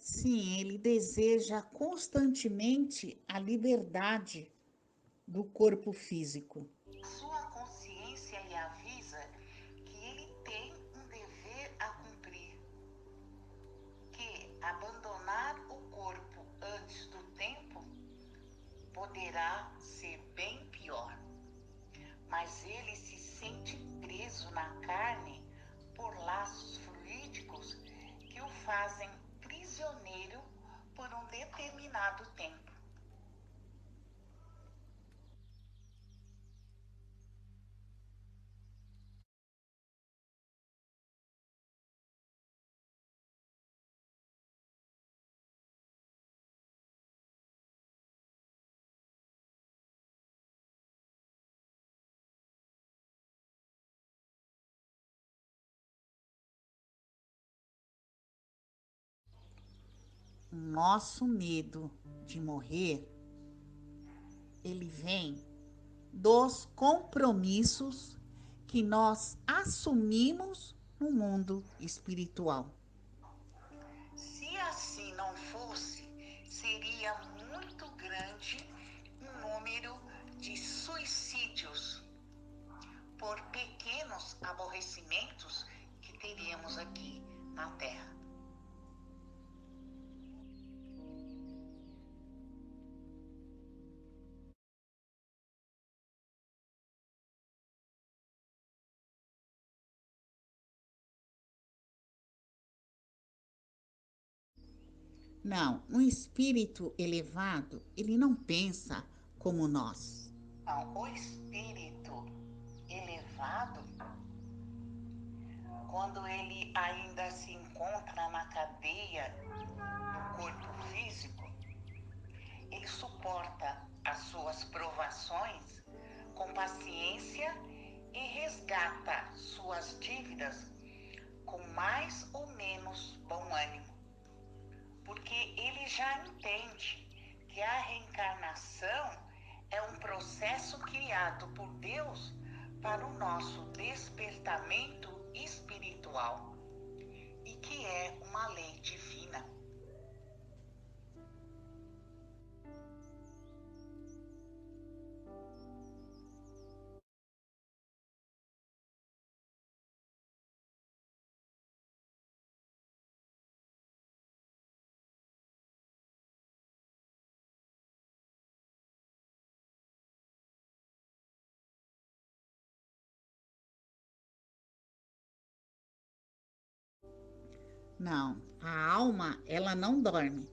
Sim, ele deseja constantemente a liberdade do corpo físico. Sua consciência lhe avisa que ele tem um dever a cumprir, que abandonar o corpo antes do tempo poderá ser bem pior. Mas ele se sente preso na carne por laços fluídicos que o fazem prisioneiro por um determinado tempo. Nosso medo de morrer, ele vem dos compromissos que nós assumimos no mundo espiritual. Se assim não fosse, seria muito grande o número de suicídios por pequenos aborrecimentos que teríamos aqui na Terra. Não, um espírito elevado, ele não pensa como nós. Então, o espírito elevado, quando ele ainda se encontra na cadeia do corpo físico, ele suporta as suas provações com paciência e resgata suas dívidas com mais ou menos bom ânimo, porque ele já entende que a reencarnação é um processo criado por Deus para o nosso despertamento espiritual e que é uma lei divina. Não, a alma, ela não dorme.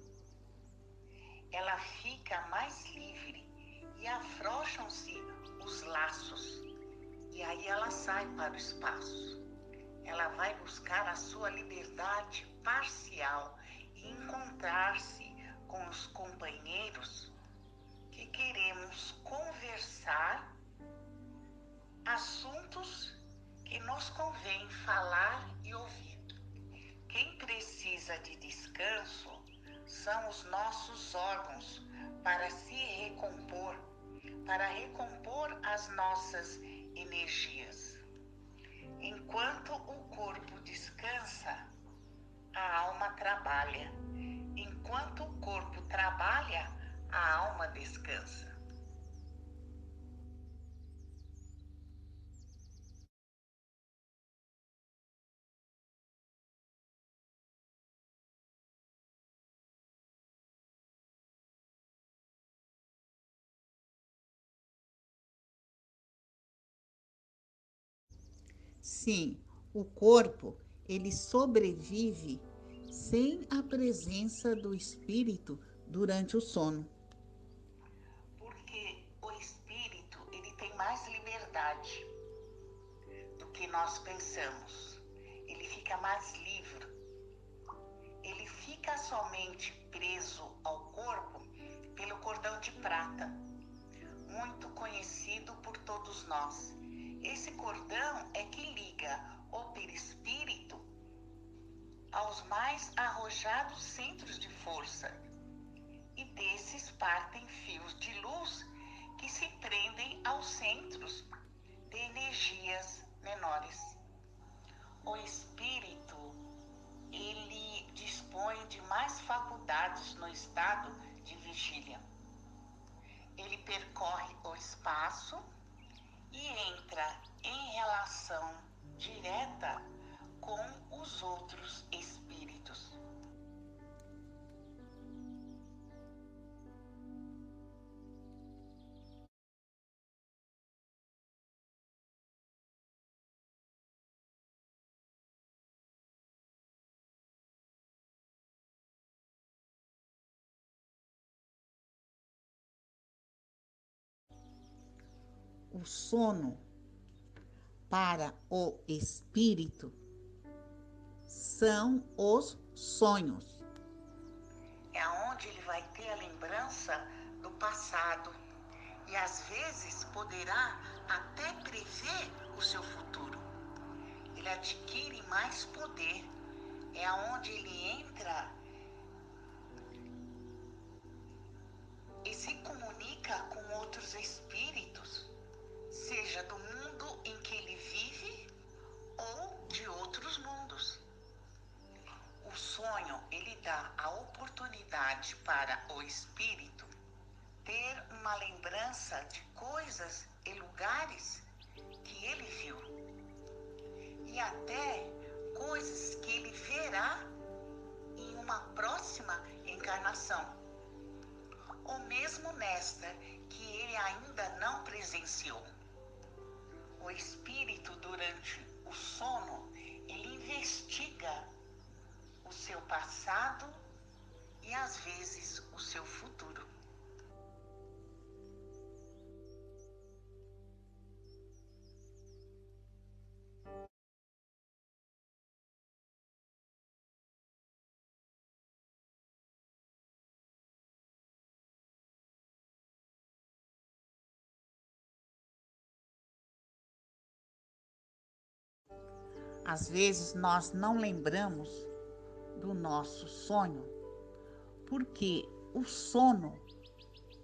Ela fica mais livre e afrouxam-se os laços. E aí ela sai para o espaço. Ela vai buscar a sua liberdade parcial e encontrar-se com os companheiros que queremos conversar assuntos que nos convém falar e ouvir. Quem precisa de descanso são os nossos órgãos para se recompor, para recompor as nossas energias. Enquanto o corpo descansa, a alma trabalha. Enquanto o corpo trabalha, a alma descansa. Sim, o corpo, ele sobrevive sem a presença do espírito durante o sono. Porque o espírito, ele tem mais liberdade do que nós pensamos. Ele fica mais livre. Ele fica somente preso ao corpo pelo cordão de prata, muito conhecido por todos nós. Esse cordão é que liga o perispírito aos mais arrojados centros de força, e desses partem fios de luz que se prendem aos centros de energias menores. O espírito ele dispõe de mais faculdades no estado de vigília. Ele percorre o espaço e entra em relação direta com os outros espíritos. O sono para o espírito são os sonhos. É onde ele vai ter a lembrança do passado e às vezes poderá até prever o seu futuro. Ele adquire mais poder, é onde ele entra e se comunica com outros espíritos, seja do mundo em que ele vive ou de outros mundos. O sonho, ele dá a oportunidade para o espírito ter uma lembrança de coisas e lugares que ele viu e até coisas que ele verá em uma próxima encarnação, ou mesmo nesta que ele ainda não presenciou. O espírito, durante o sono, ele investiga o seu passado e às vezes o seu futuro. Às vezes nós não lembramos do nosso sonho, porque o sono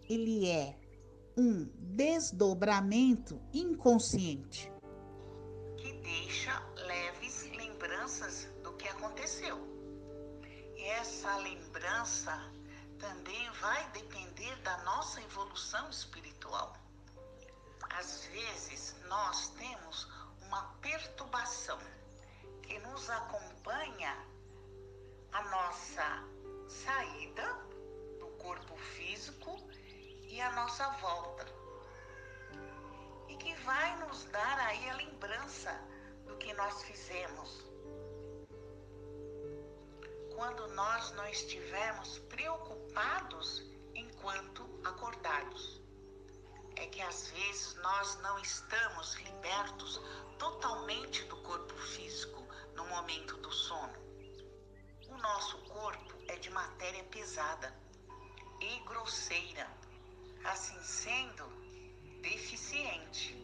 ele é um desdobramento inconsciente Que deixa leves lembranças do que aconteceu. E essa lembrança também vai depender da nossa evolução espiritual. Às vezes nós temos uma perturbação que nos acompanha a nossa saída do corpo físico e a nossa volta. E que vai nos dar aí a lembrança do que nós fizemos. Quando nós não estivermos preocupados enquanto acordados. É que às vezes nós não estamos libertos totalmente do corpo físico no momento do sono. O nosso corpo é de matéria pesada e grosseira, assim sendo deficiente,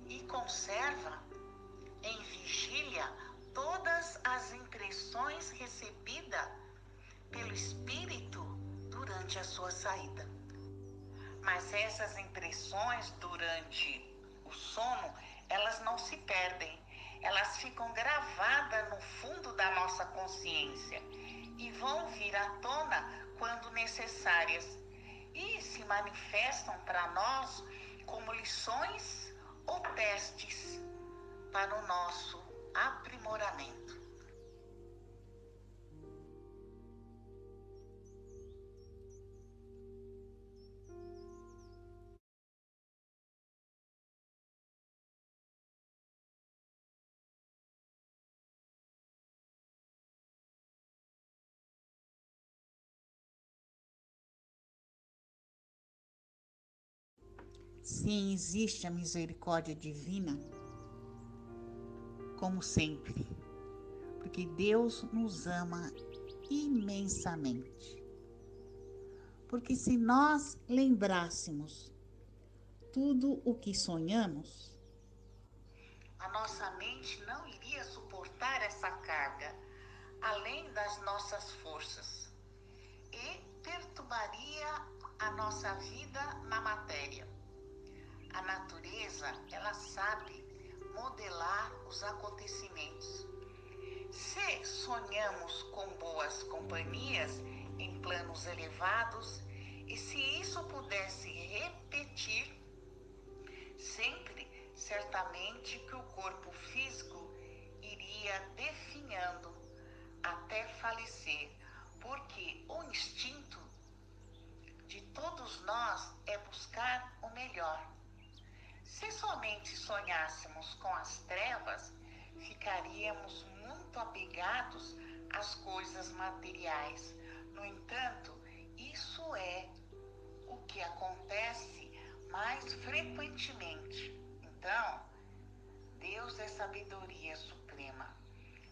e conserva em vigília todas as impressões recebidas pelo espírito durante a sua saída. Mas essas impressões durante o sono, elas não se perdem. Elas ficam gravadas no fundo da nossa consciência e vão vir à tona quando necessárias e se manifestam para nós como lições ou testes para o nosso aprimoramento. Sim, existe a misericórdia divina, como sempre, porque Deus nos ama imensamente. Porque se nós lembrássemos tudo o que sonhamos, A nossa mente não iria suportar essa carga, além das nossas forças, e perturbaria a nossa vida na matéria. A natureza, ela sabe modelar os acontecimentos Se sonhamos com boas companhias em planos elevados, e se isso pudesse repetir sempre, certamente que o corpo físico iria definhando até falecer, porque o instinto de todos nós é buscar o melhor. Se somente sonhássemos com as trevas, ficaríamos muito apegados às coisas materiais. No entanto, isso é o que acontece mais frequentemente. Então, Deus é sabedoria suprema.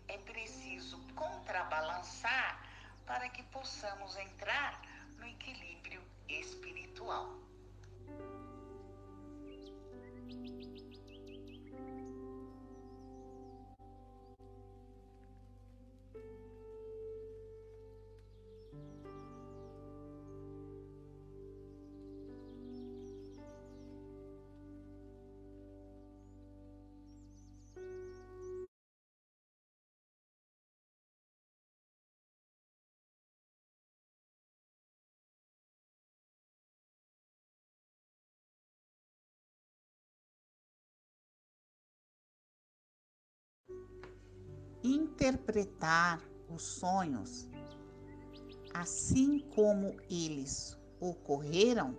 É preciso contrabalançar para que possamos entrar no equilíbrio espiritual. Interpretar os sonhos, assim como eles ocorreram,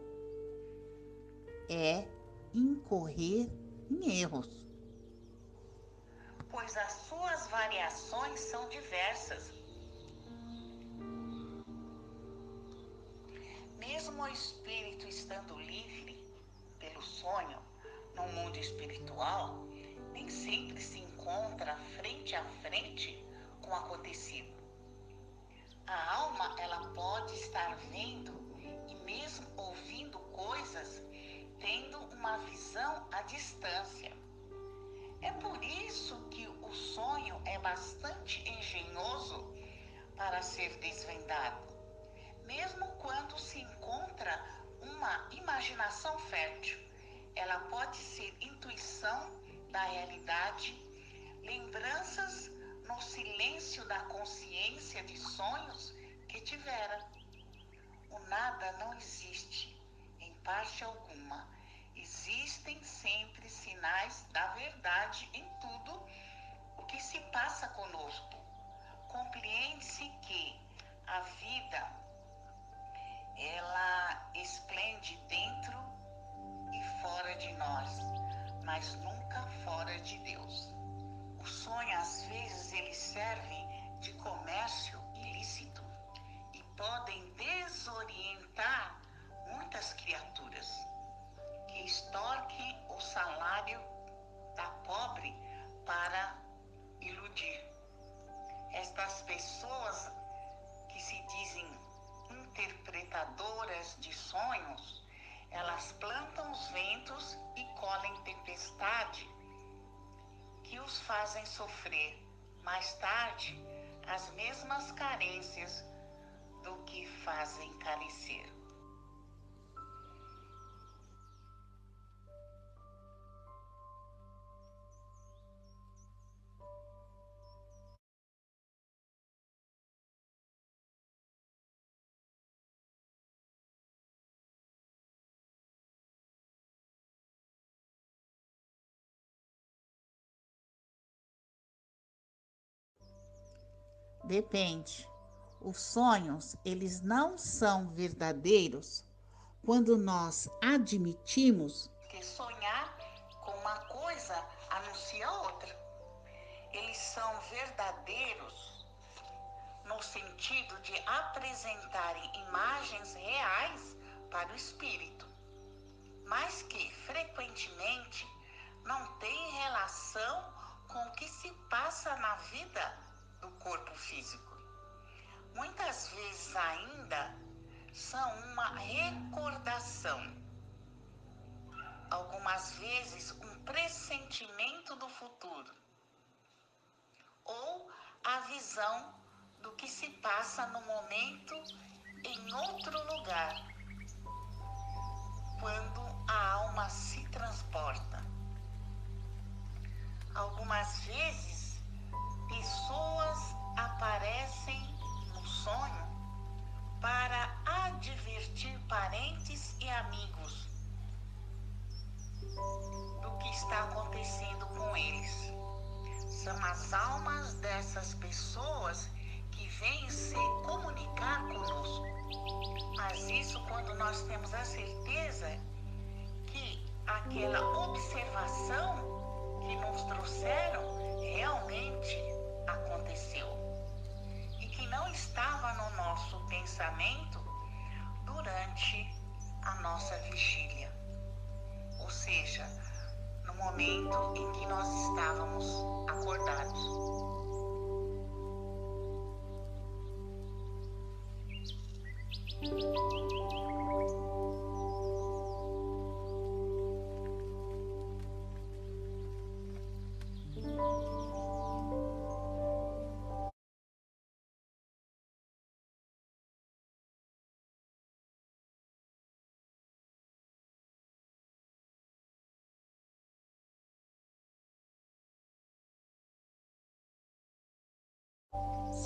é incorrer em erros. Pois as suas variações são diversas. Mesmo o espírito estando livre pelo sonho no mundo espiritual, nem sempre se encontra frente a frente com o acontecido. A alma, ela pode estar vendo e mesmo ouvindo coisas, tendo uma visão à distância. É por isso que o sonho é bastante engenhoso para ser desvendado, mesmo quando se encontra uma imaginação fértil. Ela pode ser intuição da realidade, lembranças no silêncio da consciência de sonhos que tivera. O nada não existe em parte alguma. Existem sempre sinais da verdade em tudo o que se passa conosco. Compreende-se que a vida, ela esplende dentro e fora de nós, mas nunca fora de Deus. O sonho, às vezes, ele serve de comércio ilícito e podem desorientar muitas criaturas que extorquem o salário da pobre para iludir. Estas pessoas que se dizem interpretadoras de sonhos, elas plantam os ventos e colhem tempestade que os fazem sofrer mais tarde as mesmas carências do que fazem carecer. Depende. Os sonhos, eles não são verdadeiros quando nós admitimos Que sonhar com uma coisa anuncia outra. Eles são verdadeiros no sentido de apresentarem imagens reais para o espírito, mas que frequentemente não têm relação com o que se passa na vida do corpo físico. Muitas vezes ainda são uma recordação, algumas vezes um pressentimento do futuro, ou a visão do que se passa no momento em outro lugar, quando a alma se transporta. Algumas vezes, pessoas aparecem no sonho para advertir parentes e amigos do que está acontecendo com eles. São as almas dessas pessoas que vêm se comunicar conosco. Mas isso quando nós temos a certeza que aquela observação que nos trouxeram realmente aconteceu e que não estava no nosso pensamento durante a nossa vigília, ou seja, no momento em que nós estávamos acordados.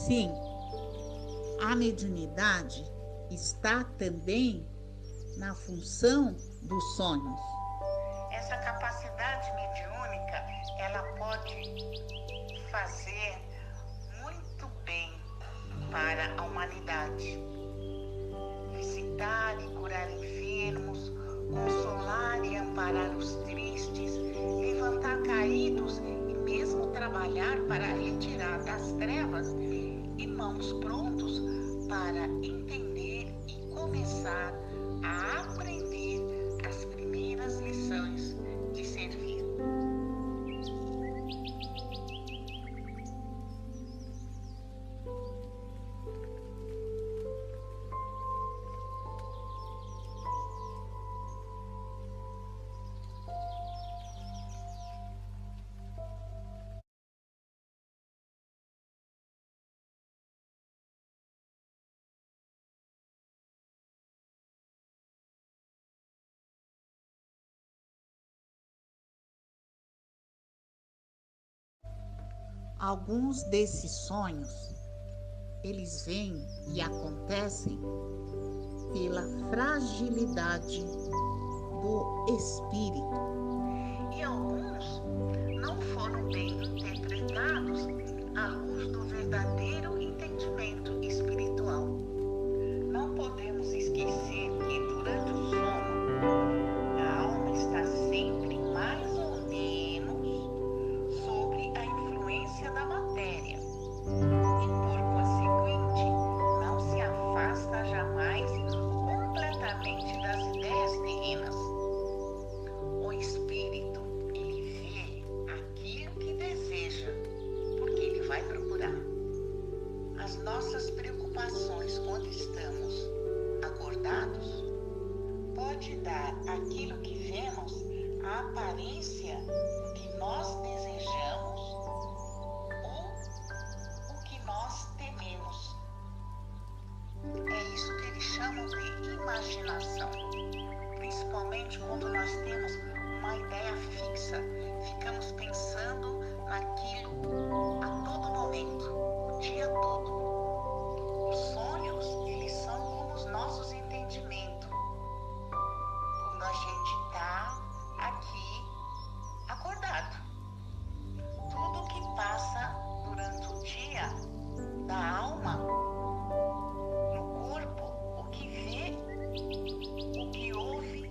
Sim, a mediunidade está também na função dos sonhos. Essa capacidade mediúnica, ela pode fazer muito bem para a humanidade. Visitar e curar enfermos, consolar e amparar os tristes, levantar caídos e mesmo trabalhar para retirar das trevas irmãos prontos para entender e começar a aprender as primeiras lições de servir. Alguns desses sonhos, eles vêm e acontecem pela fragilidade do espírito. E alguns não foram bem interpretados à luz do verdadeiro entendimento espiritual. Não podemos esquecer que durante o sono, a alma está sempre mais ou menos sobre a influência da matéria e, por conseguinte, não se afasta jamais completamente das ideias terrenas. O espírito, ele vê aquilo que deseja, porque ele vai procurar. As nossas preocupações quando estamos acordados pode dar aquilo que vemos a aparência do que nós desejamos ou o que nós tememos. É isso que eles chamam de imaginação. Principalmente quando nós temos uma ideia fixa, ficamos pensando naquilo a todo momento, o dia todo. Os sonhos, eles são como os nossos entendimentos. Quando a gente está aqui acordado. Tudo que passa durante o dia da alma, no corpo, o que vê, o que ouve,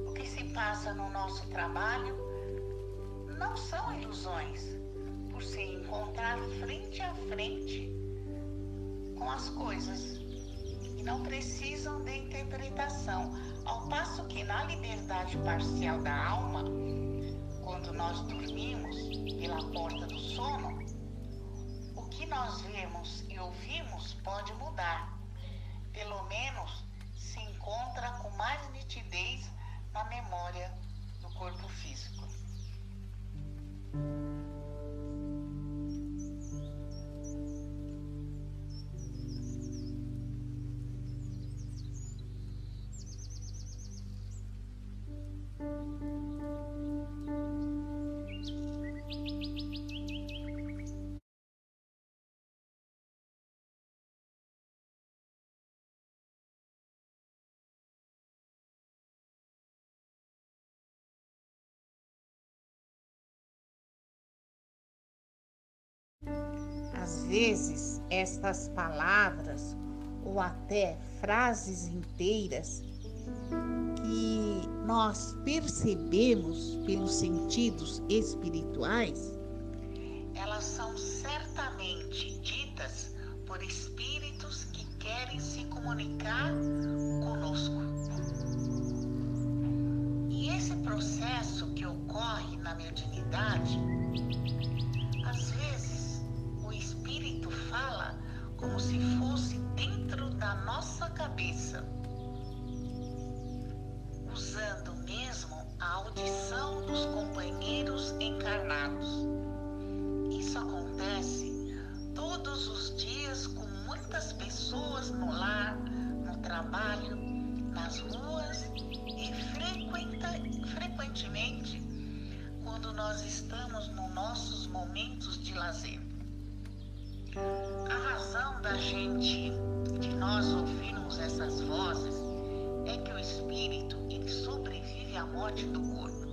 o que se passa no nosso trabalho, não são ilusões, por se encontrar frente a frente com as coisas e não precisam de interpretação. Ao passo que na liberdade parcial da alma, quando nós dormimos pela porta do sono, o que nós vemos e ouvimos pode mudar. Pelo menos se encontra com mais nitidez na memória do corpo físico. Às vezes, estas palavras ou até frases inteiras que nós percebemos pelos sentidos espirituais, elas são certamente ditas por espíritos que querem se comunicar conosco. E esse processo que ocorre na mediunidade, às vezes o espírito fala como se fosse dentro da nossa cabeça, usando mesmo a audição dos companheiros encarnados. Isso acontece todos os dias com muitas pessoas no lar, no trabalho, nas ruas e frequentemente quando nós estamos nos nossos momentos de lazer. A razão de nós ouvirmos essas vozes é que o espírito ele sobrevive à morte do corpo.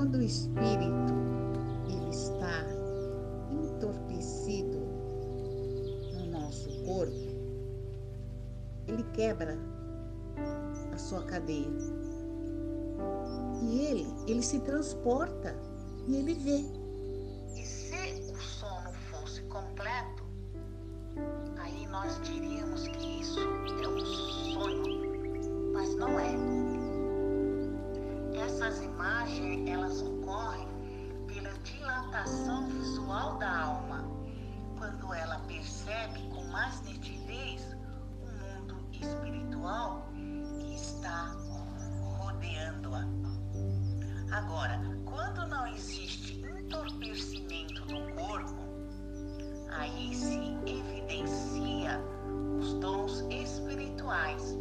quando o espírito ele está entorpecido no nosso corpo, ele quebra a sua cadeia. E ele se transporta e ele vê. E se o sono fosse completo, aí nós diríamos que isso é um sonho, mas não é. Essas imagens, elas ocorrem pela dilatação visual da alma, quando ela percebe com mais nitidez o mundo espiritual que está rodeando-a. Agora, quando não existe entorpecimento do corpo, aí se evidencia os dons espirituais.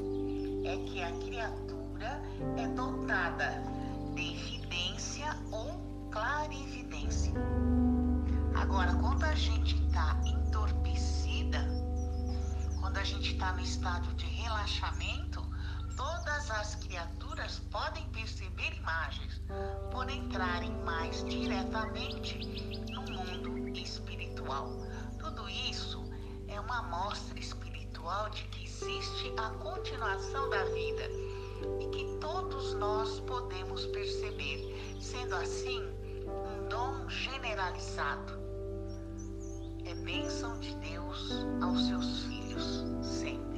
É que a criatura é dotada de evidência ou clarividência. Agora, quando a gente está entorpecida, quando a gente está no estado de relaxamento, todas as criaturas podem perceber imagens, por entrarem mais diretamente no mundo espiritual. Tudo isso é uma amostra espiritual de que existe a continuação da vida e que todos nós podemos perceber, sendo assim um dom generalizado. É bênção de Deus aos seus filhos sempre.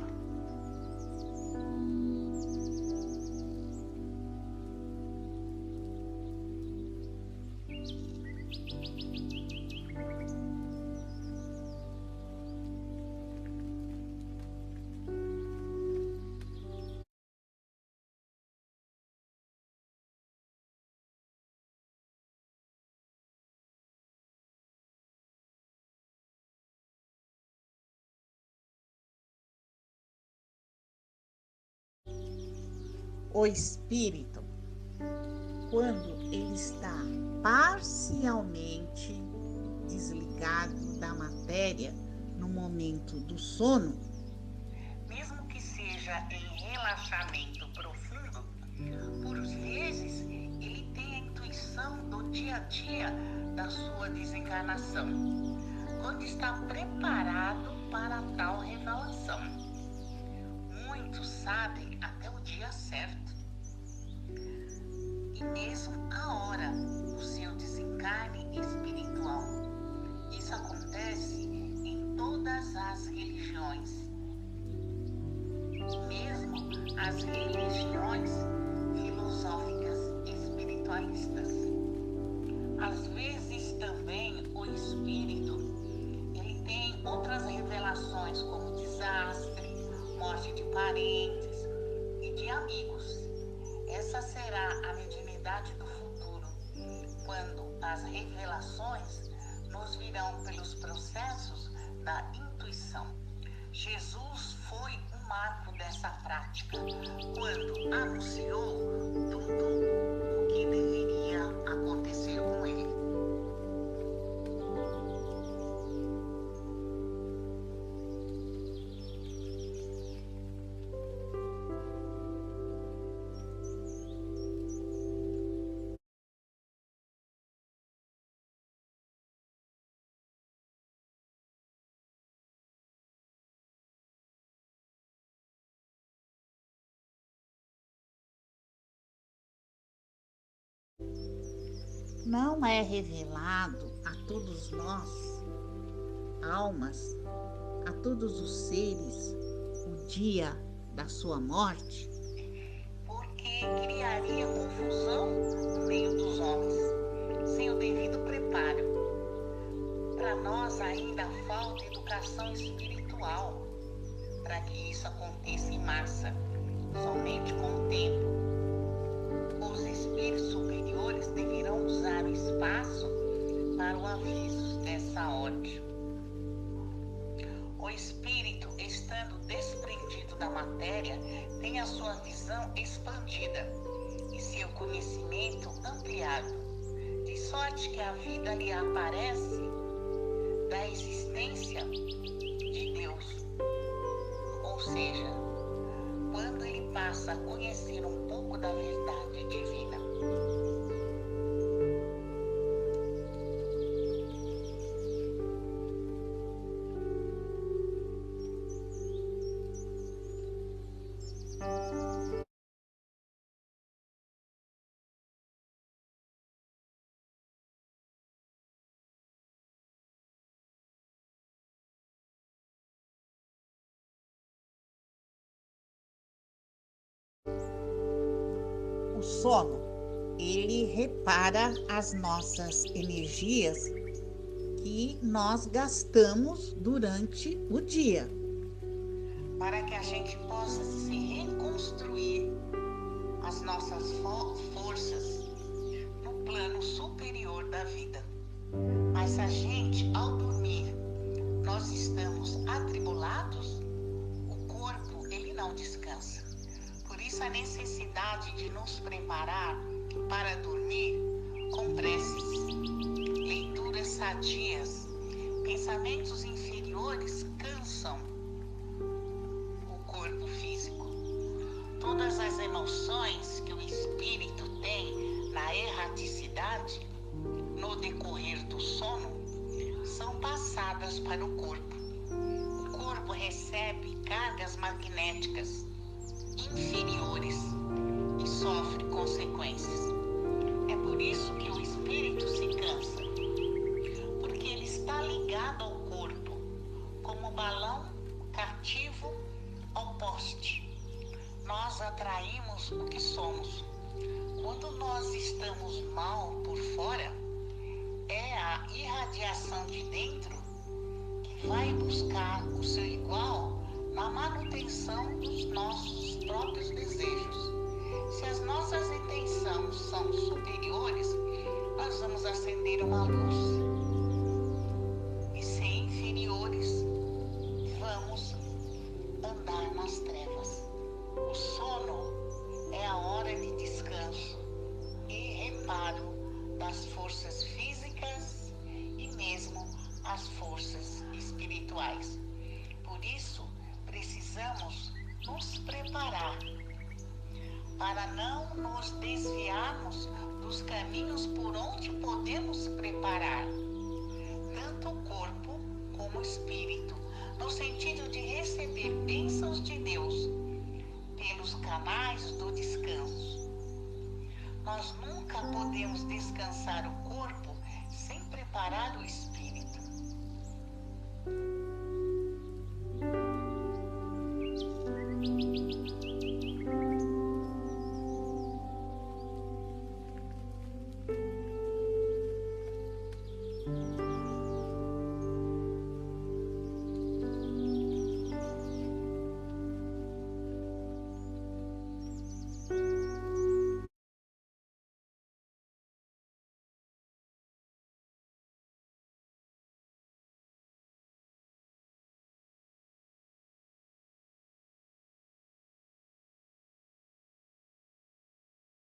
O espírito, quando ele está parcialmente desligado da matéria no momento do sono, mesmo que seja em relaxamento profundo, por vezes ele tem a intuição do dia a dia da sua desencarnação, quando está preparado para tal revelação. Muitos sabem até o dia certo e mesmo a hora do seu desencarne espiritual. Isso acontece em todas as religiões, mesmo as religiões filosóficas espiritualistas. Às vezes também o espírito ele tem outras revelações, como desastre, morte de parentes e de amigos. Essa será a mediunidade do futuro, quando as revelações nos virão pelos processos da intuição. Jesus foi um marco dessa prática, quando anunciou tudo o que deveria acontecer com ele. Não é revelado a todos nós, almas, a todos os seres, o dia da sua morte? Porque criaria confusão no meio dos homens, sem o devido preparo. Para nós ainda falta educação espiritual para que isso aconteça em massa, somente com o tempo. Os espíritos superiores deverão usar o espaço para o aviso dessa ordem. O espírito, estando desprendido da matéria, tem a sua visão expandida e seu conhecimento ampliado, de sorte que a vida lhe aparece da existência de Deus. Ou seja, quando ele passa a conhecer um pouco da verdade divina. O sono, ele repara as nossas energias que nós gastamos durante o dia. Para que a gente possa se reconstruir as nossas forças no plano superior da vida. Mas a gente, ao dormir, nós estamos atribulados, o corpo, ele não descansa. Por isso a necessidade de nos preparar para dormir com preces, leituras sadias, pensamentos inferiores cansam o corpo físico. Todas as emoções que o espírito tem na erraticidade, no decorrer do sono, são passadas para o corpo. O corpo recebe cargas magnéticas inferiores e sofre consequências. É por isso que o espírito se cansa, porque ele está ligado ao corpo, como balão cativo ao poste. Nós atraímos o que somos. Quando nós estamos mal por fora, é a irradiação de dentro que vai buscar o seu igual na manutenção dos nossos próprios desejos. Se as nossas intenções são superiores, nós vamos acender uma luz. E se inferiores, vamos andar nas trevas. O sono é a hora de descanso e reparo das forças físicas e mesmo as forças espirituais. Por isso, precisamos nos preparar para não nos desviarmos dos caminhos por onde podemos preparar tanto o corpo como o espírito, no sentido de receber bênçãos de Deus pelos canais do descanso. Nós nunca podemos descansar o corpo sem preparar o espírito.